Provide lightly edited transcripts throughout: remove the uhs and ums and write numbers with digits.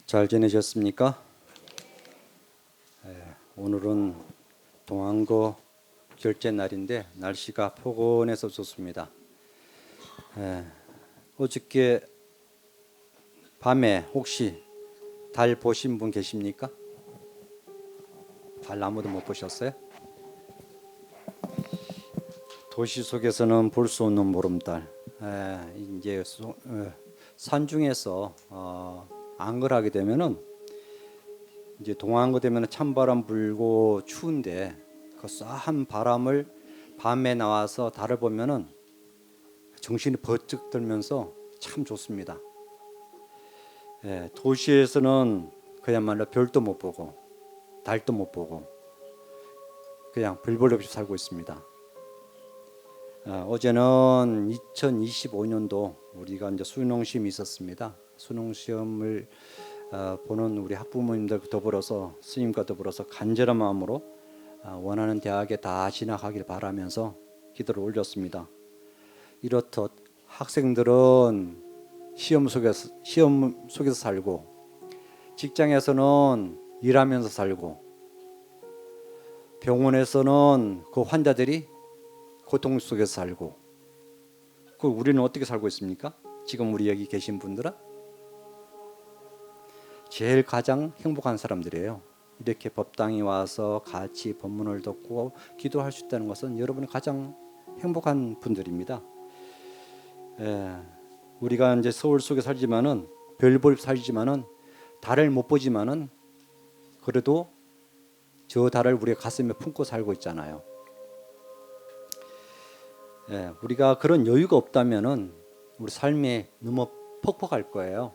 잘 지내셨습니까? 오늘은 동안고 결제 날인데 날씨가 포근해서 좋습니다. 어저께 밤에 혹시 달 보신 분 계십니까? 달 아무도 못 보셨어요? 도시 속에서는 볼 수 없는 보름달. 이제 산중에서 안거하게 되면은 이제 동안거 되면은 찬바람 불고 추운데 그 싸한 바람을 밤에 나와서 달을 보면은 정신이 번쩍 들면서 참 좋습니다. 도시에서는 그야말로 별도 못 보고 달도 못 보고 그냥 별 볼 없이 살고 있습니다. 어제는 2025년도 우리가 이제 수능 시험이 있었습니다. 수능 시험을 보는 우리 학부모님들 더불어서 스님과 더불어서 간절한 마음으로 원하는 대학에 다 진학하길 바라면서 기도를 올렸습니다. 이렇듯 학생들은 시험 속에서 살고 직장에서는 일하면서 살고 병원에서는 그 환자들이 고통 속에서 살고 그 우리는 어떻게 살고 있습니까? 지금 우리 여기 계신 분들은 제일 가장 행복한 사람들이에요. 이렇게 법당에 와서 같이 법문을 듣고 기도할 수 있다는 것은 여러분이 가장 행복한 분들입니다. 우리가 이제 서울 속에 살지만은 별 볼 살지만은 달을 못 보지만은 그래도 저 달을 우리가 가슴에 품고 살고 있잖아요. 우리가 그런 여유가 없다면은 우리 삶이 너무 퍽퍽할 거예요.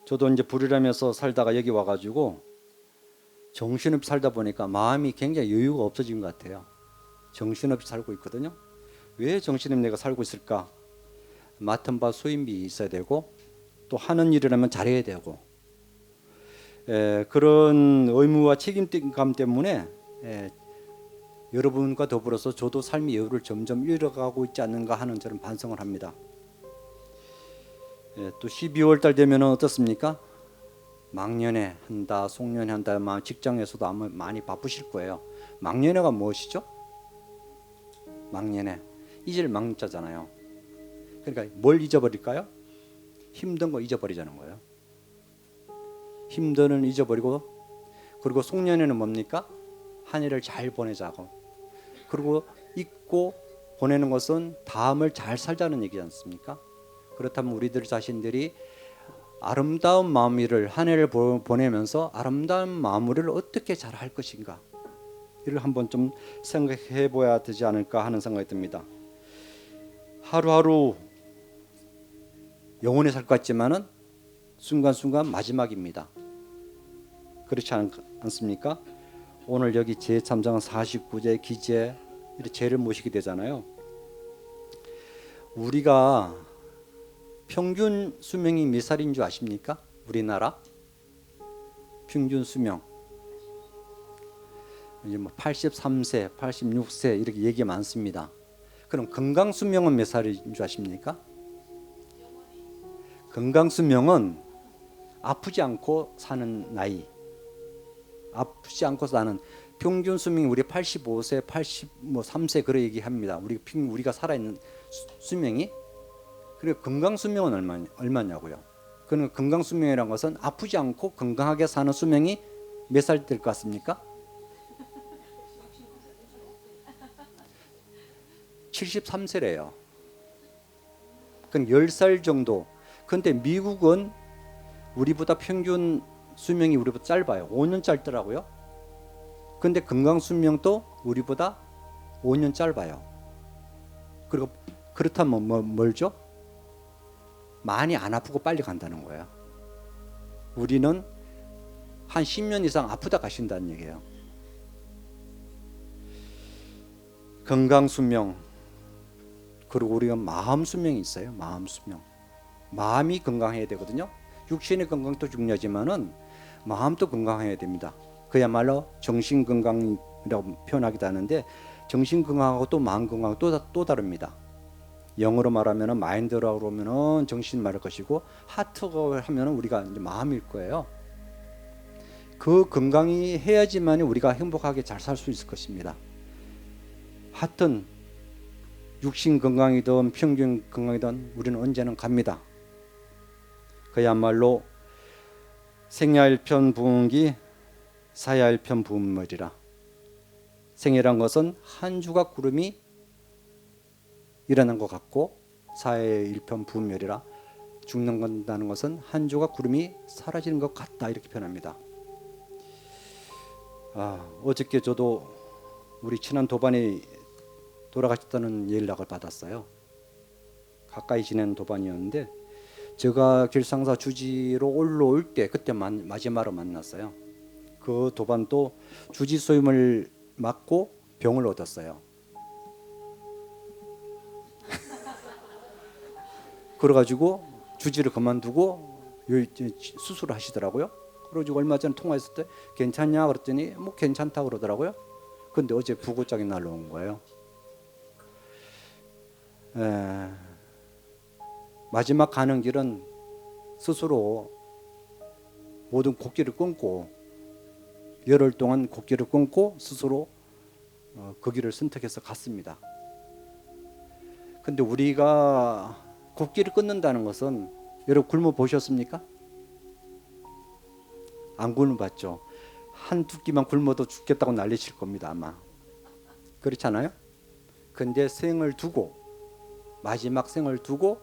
저도 이제 불이라면서 살다가 여기 와가지고 정신없이 살다 보니까 마음이 굉장히 여유가 없어진 것 같아요. 정신없이 살고 있거든요. 왜 정신없이 내가 살고 있을까? 맡은 바 수임비 있어야 되고 또 하는 일이라면 잘해야 되고 그런 의무와 책임감 때문에 여러분과 더불어서 저도 삶의 여유를 점점 잃어가고 있지 않는가 하는 저는 반성을 합니다. 또 12월 달 되면 어떻습니까? 막년회 한다, 송년회 한다, 직장에서도 아마 많이 바쁘실 거예요. 막년회가 무엇이죠? 막년회 잊을 막자잖아요. 그러니까 뭘 잊어버릴까요? 힘든 거 잊어버리자는 거예요. 힘든 걸 잊어버리고 그리고 송년회는 뭡니까? 한 해를 잘 보내자고. 그리고 잊고 보내는 것은 다음을 잘 살자는 얘기지 않습니까? 그렇다면 우리들 자신들이 아름다운 마무리를 한 해를 보내면서 아름다운 마무리를 어떻게 잘 할 것인가 이를 한번 좀 생각해 보아야 되지 않을까 하는 생각이 듭니다. 하루하루 영원히 살 것 같지만은 순간순간 마지막입니다. 그렇지 않습니까? 오늘 여기 제3장 49제 기재 이렇게 제를 모시게 되잖아요. 우리가 평균 수명이 몇 살인 줄 아십니까? 우리나라 평균 수명 이제 뭐 83세, 86세 이렇게 얘기 많습니다. 그럼 건강 수명은 몇 살인 줄 아십니까? 건강 수명은 아프지 않고 사는 나이, 아프지 않고 사는 평균 수명이 우리 85세, 83세 그런 얘기합니다. 우리가 살아있는 수명이. 그리고 건강 수명은 얼마냐고요? 그는 건강 수명이라는 것은 아프지 않고 건강하게 사는 수명이 몇 살 될 것 같습니까? 73세래요. 그건 10살 정도. 근데 미국은 우리보다 평균 수명이 우리보다 짧아요. 5년 짧더라고요. 근데 건강 수명도 우리보다 5년 짧아요. 그리고 그렇다면 뭘죠? 많이 안 아프고 빨리 간다는 거예요. 우리는 한 10년 이상 아프다 가신다는 얘기예요. 건강 수명 그리고 우리가 마음 수명이 있어요. 마음 수명. 마음이 건강해야 되거든요. 육신의 건강도 중요하지만은 마음도 건강해야 됩니다. 그야말로 정신 건강이라고 표현하기도 하는데 정신 건강하고 또 마음 건강하고 또 다릅니다. 영어로 말하면 마인드라고 그러면은 정신 말할 것이고 하트가 하면은 우리가 이제 마음일 거예요. 그 건강이 해야지만 우리가 행복하게 잘 살 수 있을 것입니다. 하여튼 육신 건강이든 평균 건강이든 우리는 언제는 갑니다. 그야말로 생야일편 부운기 사야일편 부운머리라. 생이란 것은 한 주가 구름이 일어난 것 같고 사야일편 부운멸이라 죽는 건다는 것은 한 주가 구름이 사라지는 것 같다 이렇게 표현합니다. 어저께 저도 우리 친한 도반이 돌아가셨다는 연락을 받았어요. 가까이 지낸 도반이었는데 제가 길상사 주지로 올라올 때 그때 마지막으로 만났어요. 그 도반도 주지 소임을 맡고 병을 얻었어요. 그래가지고 주지를 그만두고 수술을 하시더라고요. 그래가지고 얼마 전에 통화했을 때 괜찮냐 그랬더니 뭐 괜찮다 그러더라고요. 근데 어제 부고장이 날라온 거예요. 마지막 가는 길은 스스로 모든 곡기를 끊고 열흘 동안 곡기를 끊고 스스로 그 길을 선택해서 갔습니다. 근데 우리가 곡기를 끊는다는 것은 여러분 굶어 보셨습니까? 안 굶어 봤죠. 한 두 끼만 굶어도 죽겠다고 난리칠 겁니다 아마. 그렇지 않아요? 근데 생을 두고 마지막 생을 두고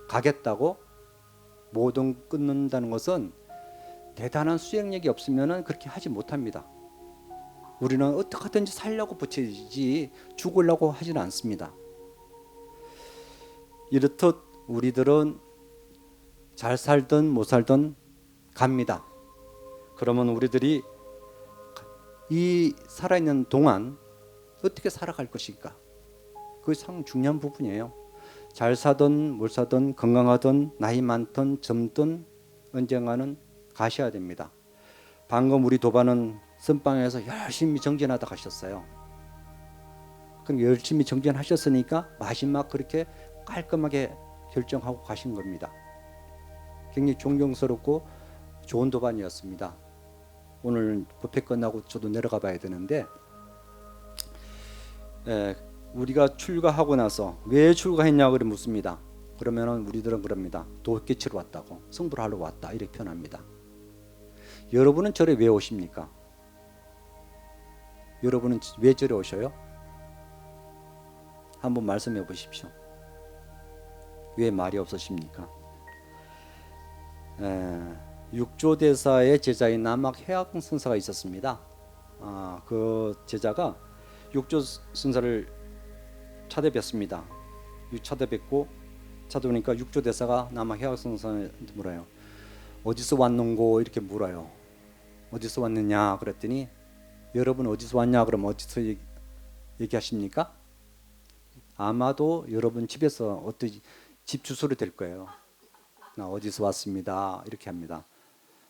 가겠다고 모든 끊는다는 것은 대단한 수행력이 없으면 그렇게 하지 못합니다. 우리는 어떻게 하든지 살려고 붙이지 죽으려고 하지는 않습니다. 이렇듯 우리들은 잘 살든 못 살든 갑니다. 그러면 우리들이 이 살아있는 동안 어떻게 살아갈 것인가? 그게 참 중요한 부분이에요. 잘 사든 못 사든 건강하든 나이 많든 젊든 언젠가는 가셔야 됩니다. 방금 우리 도반은 선방에서 열심히 정진하다 가셨어요. 그럼 열심히 정진하셨으니까 마지막 그렇게 깔끔하게 결정하고 가신 겁니다. 굉장히 존경스럽고 좋은 도반이었습니다. 오늘 법회 끝나고 저도 내려가 봐야 되는데 우리가 출가하고 나서 왜 출가했냐고 묻습니다. 그러면 우리들은 그럽니다. 도끼치러 왔다고, 승부를 하러 왔다 이렇게 표현합니다. 여러분은 절에 왜 오십니까? 여러분은 왜 절에 오셔요? 한번 말씀해 보십시오. 왜 말이 없으십니까? 육조대사의 제자인 남학 해학선사가 있었습니다. 그 제자가 육조선사를 찾아뵙습니다. 찾아뵙고 찾아보니까 육조대사가 남학 해학선사한테 물어요. 어디서 왔는고 이렇게 물어요. 어디서 왔느냐 그랬더니 여러분 어디서 왔냐 그러면 어디서 얘기하십니까? 아마도 여러분 집에서 어떤 집 주소를 댈 거예요. 나 어디서 왔습니다 이렇게 합니다.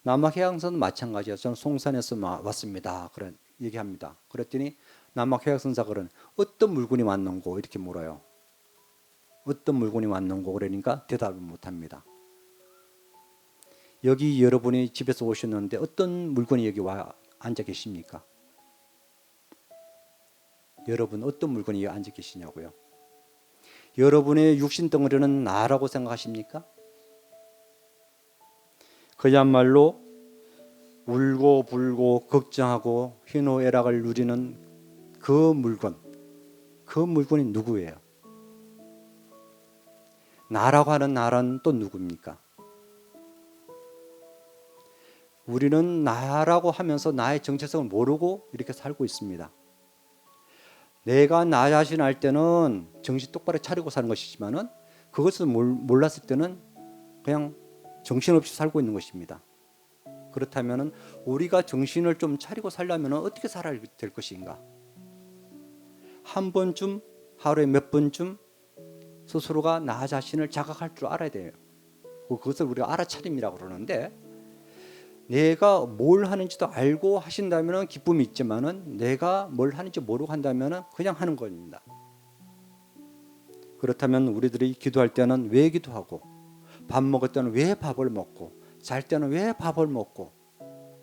남학해양선은 마찬가지예요. 저는 송산에서 왔습니다 그런 얘기합니다. 그랬더니 남학해양선사가 그런 어떤 물건이 왔는고 이렇게 물어요. 어떤 물건이 왔는고 그러니까 대답을 못합니다. 여기 여러분이 집에서 오셨는데 어떤 물건이 여기 와 앉아 계십니까? 여러분 어떤 물건이 여기 앉아 계시냐고요? 여러분의 육신 덩어리는 나라고 생각하십니까? 그야말로 울고 불고 걱정하고 희노애락을 누리는 그 물건이 누구예요? 나라고 하는 나라는 또 누굽니까? 우리는 나라고 하면서 나의 정체성을 모르고 이렇게 살고 있습니다. 내가 나 자신 알 때는 정신 똑바로 차리고 사는 것이지만은 그것을 몰랐을 때는 그냥 정신없이 살고 있는 것입니다. 그렇다면은 우리가 정신을 좀 차리고 살려면 어떻게 살아야 될 것인가? 한 번쯤 하루에 몇 번쯤 스스로가 나 자신을 자각할 줄 알아야 돼요. 그것을 우리가 알아차림이라고 그러는데 내가 뭘 하는지도 알고 하신다면 기쁨이 있지만은 내가 뭘 하는지 모르고 한다면 그냥 하는 겁니다. 그렇다면 우리들이 기도할 때는 왜 기도하고, 밥 먹을 때는 왜 밥을 먹고, 잘 때는 왜 밥을 먹고,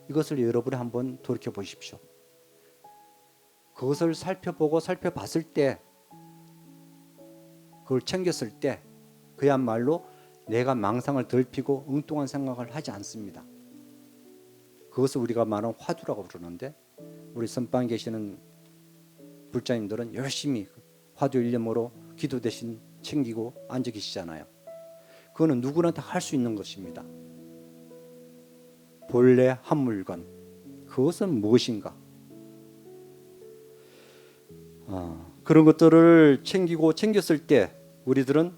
이것을 여러분이 한번 돌이켜 보십시오. 그것을 살펴보고 살펴봤을 때, 그걸 챙겼을 때 그야말로 내가 망상을 덜 피고 엉뚱한 생각을 하지 않습니다. 그것을 우리가 말하는 화두라고 부르는데, 우리 선방에 계시는 불자님들은 열심히 화두 일념으로 기도 대신 챙기고 앉아 계시잖아요. 그거는 누구나 다 할 수 있는 것입니다. 본래 한 물건, 그것은 무엇인가? 그런 것들을 챙기고 챙겼을 때 우리들은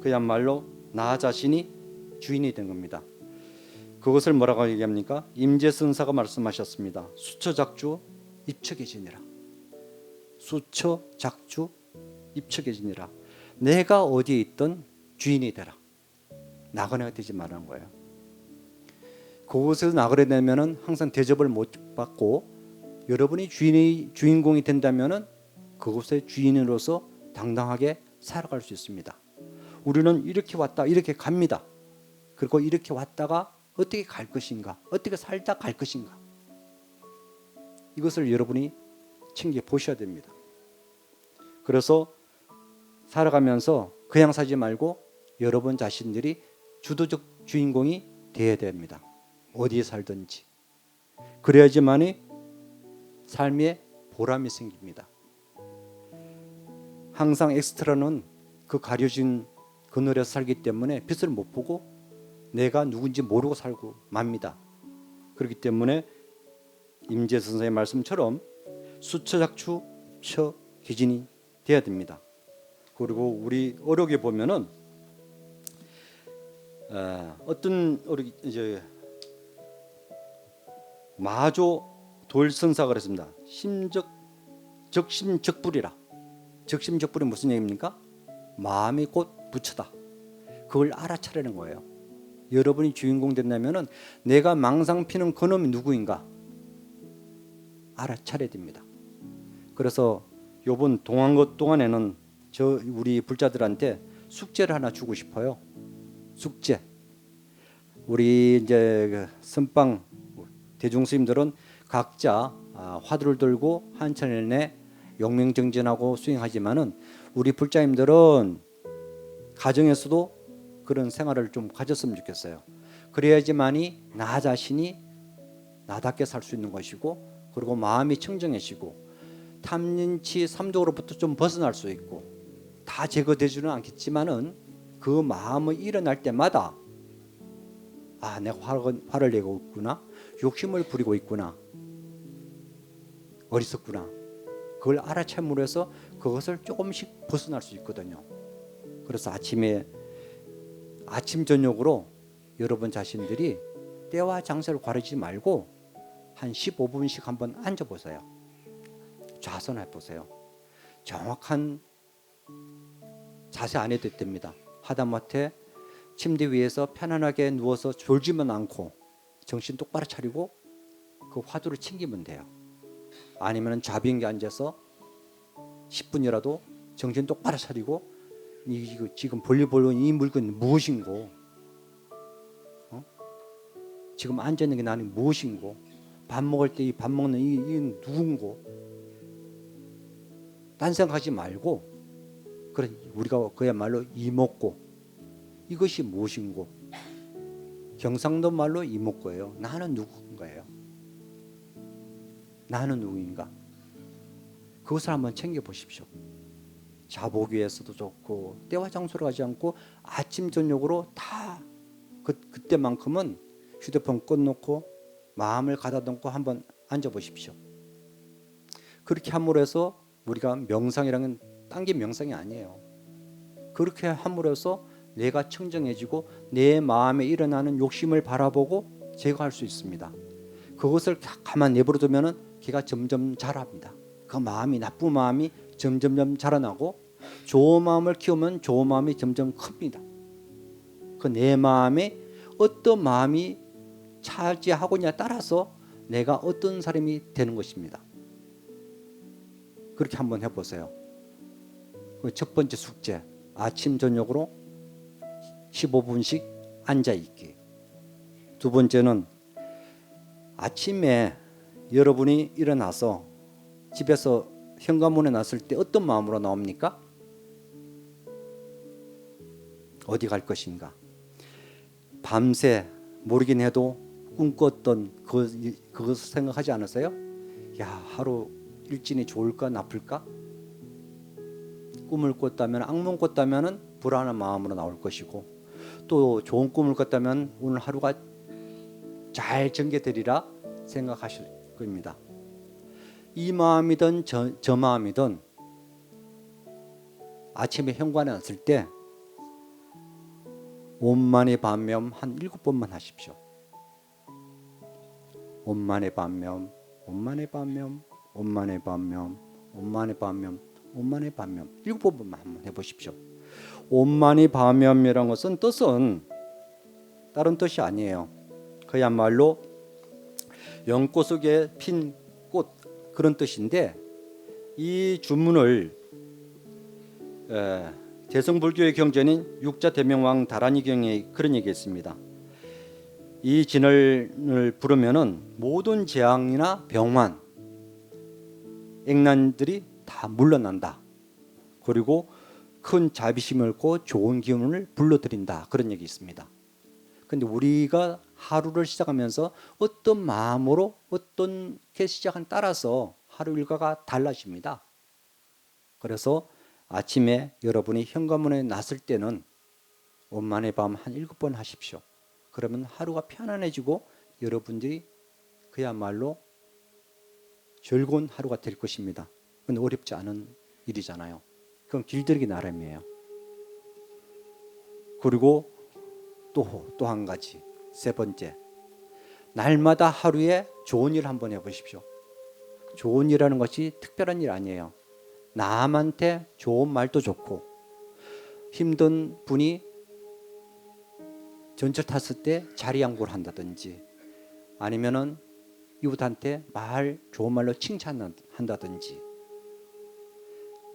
그야말로 나 자신이 주인이 된 겁니다. 그것을 뭐라고 얘기합니까? 임재선사가 말씀하셨습니다. 수처작주 입척해지니라. 수처작주 입척해지니라. 내가 어디에 있든 주인이 되라. 나그네가 되지 말라는 거예요. 그곳에서 나그네 되면은 항상 대접을 못 받고, 여러분이 주인공이 된다면은 그곳의 주인으로서 당당하게 살아갈 수 있습니다. 우리는 이렇게 왔다 이렇게 갑니다. 그리고 이렇게 왔다가 어떻게 갈 것인가, 어떻게 살다 갈 것인가, 이것을 여러분이 챙겨 보셔야 됩니다. 그래서 살아가면서 그냥 살지 말고 여러분 자신들이 주도적 주인공이 되어야 됩니다. 어디에 살든지. 그래야지만이 삶에 보람이 생깁니다. 항상 엑스트라는 그 가려진 그늘에서 살기 때문에 빛을 못 보고 내가 누군지 모르고 살고 맙니다. 그렇기 때문에 임재 선생의 말씀처럼 수처작추 처기진이 돼야 됩니다. 그리고 우리 어록에 보면은 어떤 우리 이제 마조 돌선사가 그랬습니다. 적심적불이라. 적심적불이 무슨 얘기입니까? 마음이 곧 부처다. 그걸 알아차리는 거예요. 여러분이 주인공 된다면은 내가 망상 피는 그놈이 누구인가 알아차려야 됩니다. 그래서 요번 동안것 동안에는 우리 불자들한테 숙제를 하나 주고 싶어요. 숙제. 우리 이제 선방 대중 스님들은 각자 화두를 들고 한천년에 용맹정진하고 수행하지만은 우리 불자님들은 가정에서도 그런 생활을 좀 가졌으면 좋겠어요. 그래야지만이 나 자신이 나답게 살 수 있는 것이고, 그리고 마음이 청정해지고 탐진치 삼독으로부터 좀 벗어날 수 있고, 다 제거되지는 않겠지만은 그 마음이 일어날 때마다 내가 화를 내고 있구나, 욕심을 부리고 있구나, 어리석구나, 그걸 알아채므로 해서 그것을 조금씩 벗어날 수 있거든요. 그래서 아침 저녁으로 여러분 자신들이 때와 장소를 가리지 말고 한 15분씩 한번 앉아보세요. 좌선해 보세요. 정확한 자세 안 해도 됩니다. 하다못해 침대 위에서 편안하게 누워서 졸지만 않고 정신 똑바로 차리고 그 화두를 챙기면 돼요. 아니면 자비인게 앉아서 10분이라도 정신 똑바로 차리고 지금 볼일 보는 이 물건은 무엇인고, 지금 앉아있는 게 나는 무엇인고, 밥 먹을 때 이 밥 먹는 이 누군고, 딴 생각하지 말고, 그래 우리가 그야말로 이목고, 이것이 무엇인고, 경상도 말로 이목고예요. 나는 누군가예요. 나는 누구인가. 그것을 한번 챙겨 보십시오. 자보기 위해서도 좋고, 때와 장소를 가지 않고 아침 저녁으로 다 그때만큼은 휴대폰 꺼놓고 마음을 가다듬고 한번 앉아 보십시오. 그렇게 함으로 해서 우리가 명상이라는 딴 게 명상이 아니에요. 그렇게 함으로 해서 내가 청정해지고 내 마음에 일어나는 욕심을 바라보고 제거할 수 있습니다. 그것을 가만 내버려 두면은 걔가 점점 자랍니다. 그 마음이, 나쁜 마음이 점점 자라나고, 좋은 마음을 키우면 좋은 마음이 점점 큽니다. 그 내 마음에 어떤 마음이 차지하고냐에 따라서 내가 어떤 사람이 되는 것입니다. 그렇게 한번 해보세요. 첫 번째 숙제, 아침 저녁으로 15분씩 앉아있기. 두 번째는 아침에 여러분이 일어나서 집에서 현관문에 나설 때 어떤 마음으로 나옵니까? 어디 갈 것인가? 밤새 모르긴 해도 꿈꿨던 그것을 생각하지 않으세요? 야, 하루 일진이 좋을까 나쁠까? 꿈을 꿨다면, 악몽 꿨다면 불안한 마음으로 나올 것이고, 또 좋은 꿈을 꿨다면 오늘 하루가 잘 전개되리라 생각하실 겁니다. 이 마음이든 저 마음이든 아침에 현관에 왔을 때 온만의 반면 한 7번만 하십시오. 온만의 반면, 온만의 반면, 온만의 반면, 온만의 반면, 온만의 반면 7번만 한번 해보십시오. 온만의 반면이라는 것은 뜻은 다른 뜻이 아니에요. 그야말로 연꽃 속에 핀 꽃 그런 뜻인데, 이 주문을 대성불교의 경전인 육자대명왕 다란이경에 그런 얘기가 있습니다. 이 진을 부르면은 모든 재앙이나 병환, 액난들이 다 물러난다. 그리고 큰 자비심을 얻고 좋은 기운을 불러들인다. 그런 얘기 있습니다. 근데 우리가 하루를 시작하면서 어떤 마음으로 어떻게 시작한 따라서 하루 일과가 달라집니다. 그래서 아침에 여러분이 현관문에 나설 때는 온만의 밤 한 7번 하십시오. 그러면 하루가 편안해지고 여러분들이 그야말로 즐거운 하루가 될 것입니다. 그건 어렵지 않은 일이잖아요. 그건 길들이기 나름이에요. 그리고 또 한 가지, 세 번째, 날마다 하루에 좋은 일 한번 해보십시오. 좋은 일이라는 것이 특별한 일 아니에요. 남한테 좋은 말도 좋고, 힘든 분이 전철 탔을 때 자리 양보를 한다든지, 아니면은 이웃한테 좋은 말로 칭찬한다든지,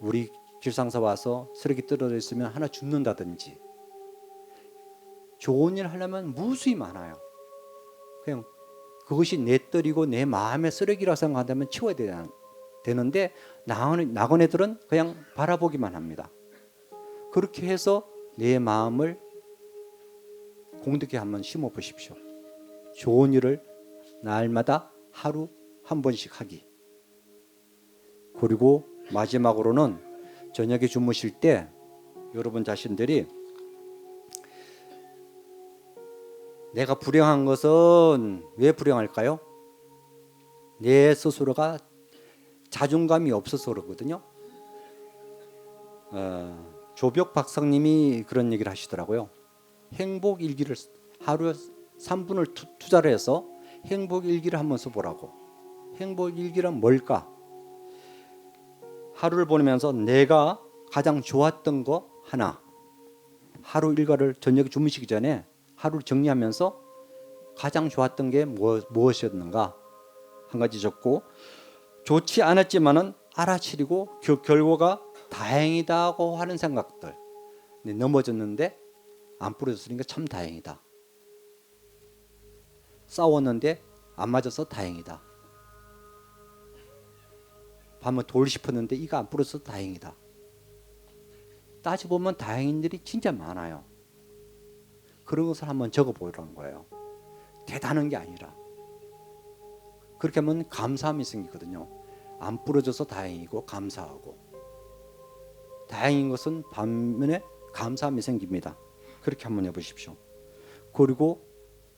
우리 길상사 와서 쓰레기 떨어져 있으면 하나 줍는다든지, 좋은 일 하려면 무수히 많아요. 그냥 그것이 내 떨이고 내 마음의 쓰레기라 생각한다면 치워야 되는데, 나간 애들은 그냥 바라보기만 합니다. 그렇게 해서 내 마음을 공덕에 한번 심어 보십시오. 좋은 일을 날마다 하루 한 번씩 하기. 그리고 마지막으로는 저녁에 주무실 때 여러분 자신들이 내가 불행한 것은 왜 불행할까요? 내 스스로가 자존감이 없어서 그러거든요. 조벽 박사님이 그런 얘기를 하시더라고요. 행복 일기를 하루에 3분을 투자를 해서 행복 일기를 한번 써보라고. 행복 일기란 뭘까? 하루를 보내면서 내가 가장 좋았던 거 하나, 하루 일과를 저녁에 주무시기 전에 하루를 정리하면서 가장 좋았던 게 무엇이었는가 한 가지 적고, 좋지 않았지만은 알아차리고 결과가 다행이다고 하는 생각들. 넘어졌는데 안 부러졌으니까 참 다행이다. 싸웠는데 안 맞아서 다행이다. 밤에 돌 씹었는데 이가 안 부러져서 다행이다. 따져보면 다행인 일이 진짜 많아요. 그런 것을 한번 적어보라는 거예요. 대단한 게 아니라. 그렇게 하면 감사함이 생기거든요. 안 부러져서 다행이고 감사하고, 다행인 것은 반면에 감사함이 생깁니다. 그렇게 한번 해보십시오. 그리고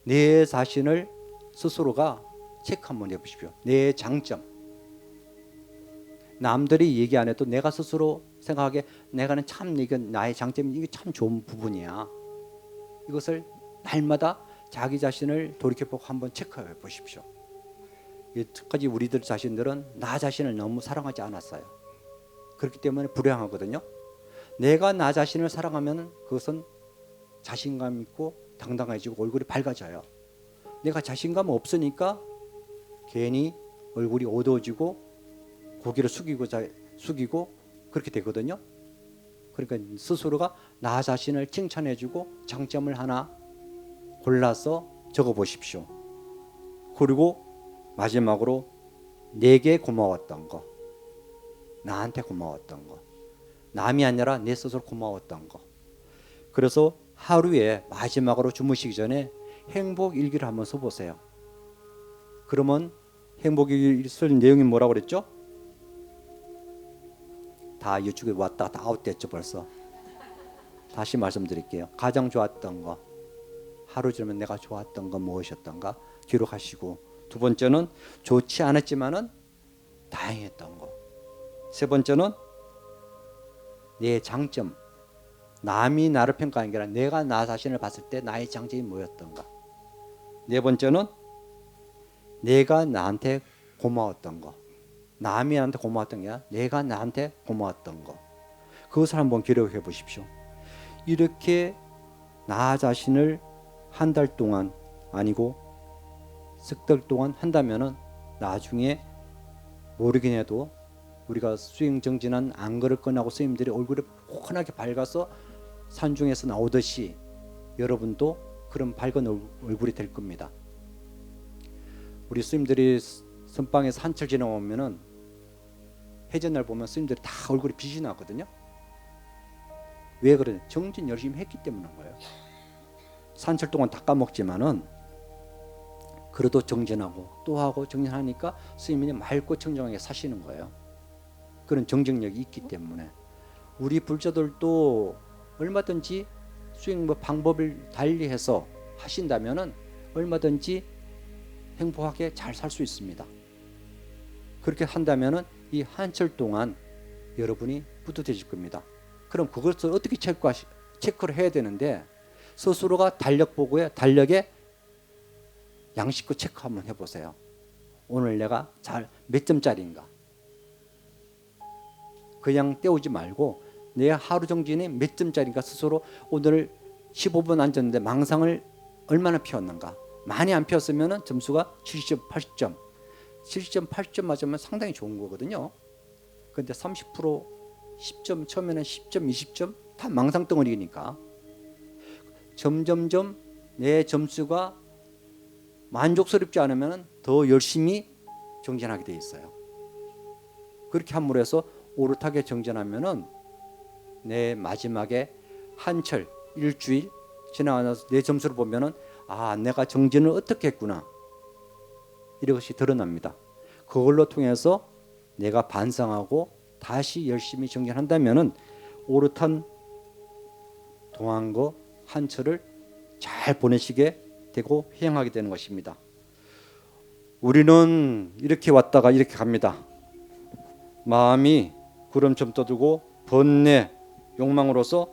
내 자신을 스스로가 체크 한번 해보십시오. 내 장점. 남들이 얘기 안 해도 내가 스스로 생각하기에 내가는 참 이건 나의 장점이, 이게 참 좋은 부분이야. 이것을 날마다 자기 자신을 돌이켜보고 한번 체크해 보십시오. 특히 우리들 자신들은 나 자신을 너무 사랑하지 않았어요. 그렇기 때문에 불행하거든요. 내가 나 자신을 사랑하면 그것은 자신감 있고 당당해지고 얼굴이 밝아져요. 내가 자신감 없으니까 괜히 얼굴이 어두워지고 고개를 숙이고 그렇게 되거든요. 그러니까 스스로가 나 자신을 칭찬해주고 장점을 하나 골라서 적어 보십시오. 그리고 마지막으로 내게 고마웠던 거, 나한테 고마웠던 거, 남이 아니라 내 스스로 고마웠던 거. 그래서 하루에 마지막으로 주무시기 전에 행복 일기를 한번 써보세요. 그러면 행복 일기 쓸 내용이 뭐라고 그랬죠? 다 이쪽에 왔다 다 아웃됐죠 벌써. 다시 말씀드릴게요. 가장 좋았던 거, 하루 전에 내가 좋았던 거 무엇이었던가 기록하시고, 두 번째는 좋지 않았지만은 다행했던 거, 세 번째는 내 장점, 남이 나를 평가하는 게 아니라 내가 나 자신을 봤을 때 나의 장점이 뭐였던가, 네 번째는 내가 나한테 고마웠던 거, 남이 나한테 고마웠던 게 아니라 내가 나한테 고마웠던 거, 그것을 한번 기록해 보십시오. 이렇게 나 자신을 한 달 동안 아니고 석 달 동안 한다면은 나중에 모르긴 해도 우리가 수행 정진한 안거를 끝나고 스님들이 얼굴이 환하게 밝아서 산중에서 나오듯이 여러분도 그런 밝은 얼굴이 될 겁니다. 우리 스님들이 선방에서 한철 지나오면은 해전날 보면 스님들이 다 얼굴이 빛이 나거든요. 왜 그래? 정진 열심히 했기 때문인 거예요. 산철 동안 다 까먹지만은 그래도 정진하고 또 하고 정진하니까 스님이 맑고 청정하게 사시는 거예요. 그런 정정력이 있기 때문에 우리 불자들도 얼마든지 수행 방법을 달리해서 하신다면은 얼마든지 행복하게 잘 살 수 있습니다. 그렇게 한다면은 이 한철 동안 여러분이 뿌듯해질 겁니다. 그럼 그것을 어떻게 체크를 해야 되는데, 스스로가 달력 보고에 달력에 양식껏 체크 한번 해보세요. 오늘 내가 몇 점짜리인가. 그냥 때우지 말고 내 하루 정진이 몇 점짜리인가 스스로 오늘 15분 앉았는데 망상을 얼마나 피웠는가. 많이 안 피웠으면 점수가 70점, 80점. 70점, 80점 맞으면 상당히 좋은 거거든요. 근데 30%, 10점, 처음에는 10점, 20점 다 망상덩어리니까 점점점 내 점수가 만족스럽지 않으면 더 열심히 정진하게 돼 있어요. 그렇게 함으로 해서 오롯하게 정진하면은 내 마지막에 한철 일주일 지나가서 내 점수를 보면은 아, 내가 정진을 어떻게 했구나, 이것이 드러납니다. 그걸로 통해서 내가 반성하고 다시 열심히 정진한다면은 오롯한 동안거 한철을 잘 보내시게 되고 회행하게 되는 것입니다. 우리는 이렇게 왔다가 이렇게 갑니다. 마음이 구름처럼 떠들고 번뇌, 욕망으로서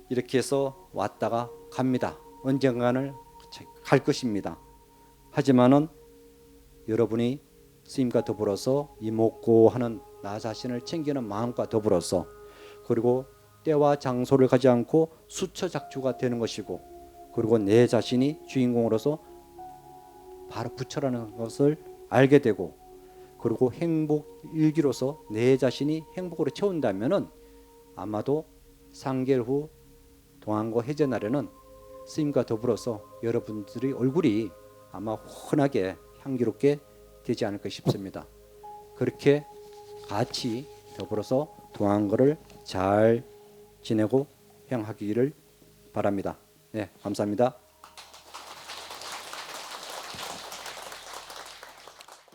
이렇게 해서 왔다가 갑니다. 언젠가는 갈 것입니다. 하지만은 여러분이 스님과 더불어서 이목고하는 나 자신을 챙기는 마음과 더불어서, 그리고 때와 장소를 가지 않고 수처작주가 되는 것이고, 그리고 내 자신이 주인공으로서 바로 부처라는 것을 알게 되고, 그리고 행복 일기로서 내 자신이 행복으로 채운다면은 아마도 3개월 후 동안고 해제 날에는 스님과 더불어서 여러분들의 얼굴이 아마 환하게 향기롭게 되지 않을까 싶습니다. 그렇게 같이 더불어서 동안거를 잘 지내고 행하기를 바랍니다. 네, 감사합니다.